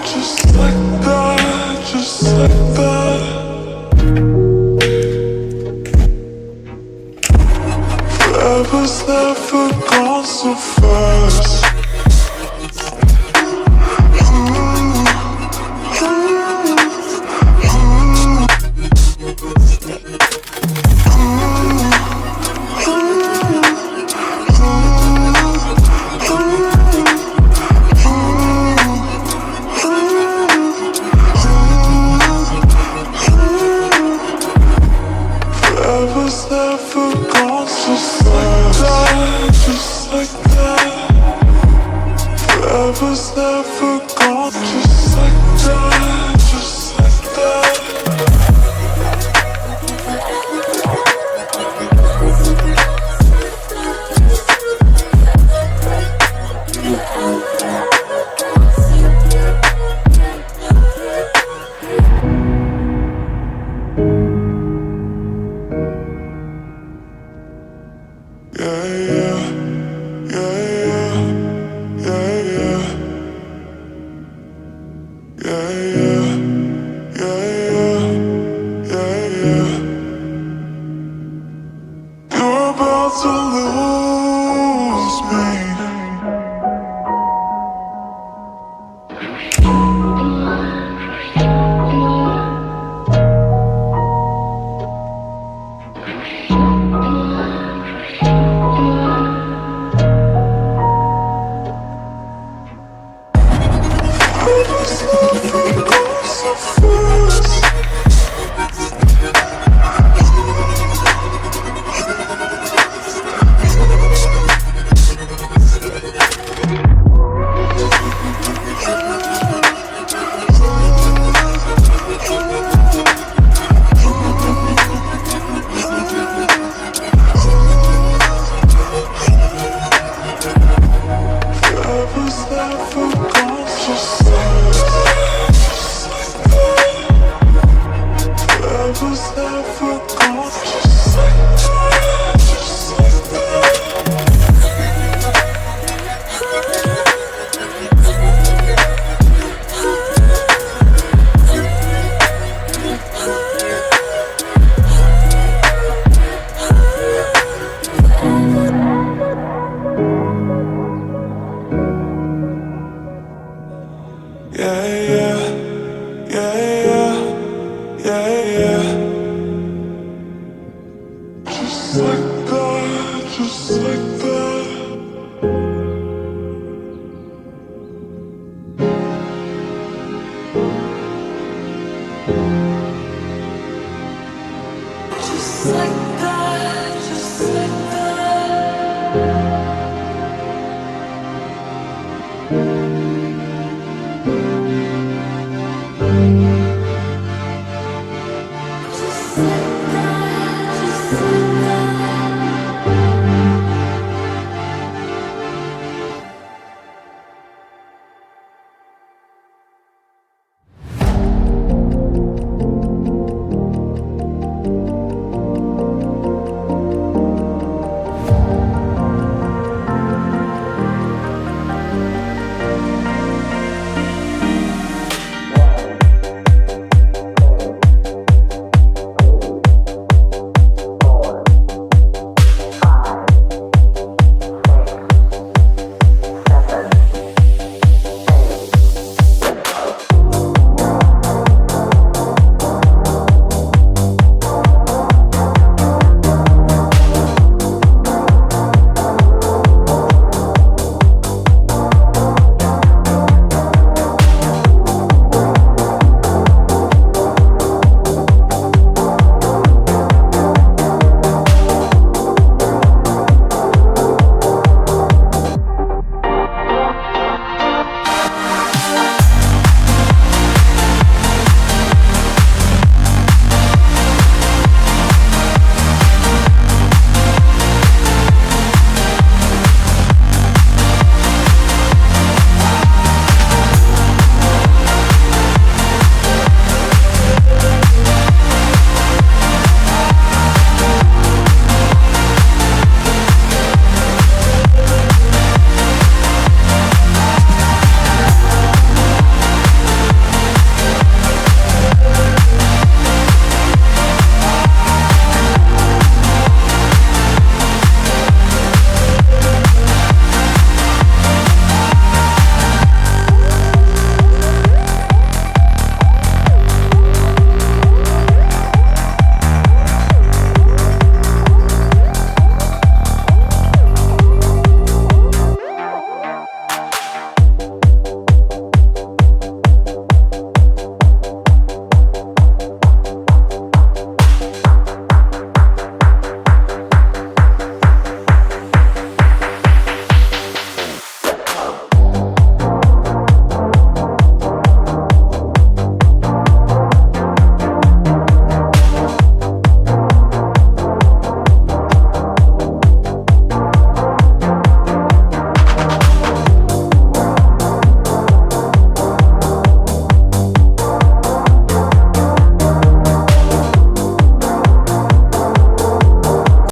Just like that, just like that. Forever's never gone so fast. Forever's never gone so fast. Just like that. Forever's never gone just like that. Just like that. Yeah, yeah, yeah, yeah, yeah, yeah, yeah, yeah, yeah, yeah, yeah. You're about to lose me. Forever's never gone so fast. Forever's never gone so fast. Forever's never gone just like that. Just like that. Yeah, yeah, yeah, yeah, yeah, yeah. Just like that, just like that. Just like that, just like that.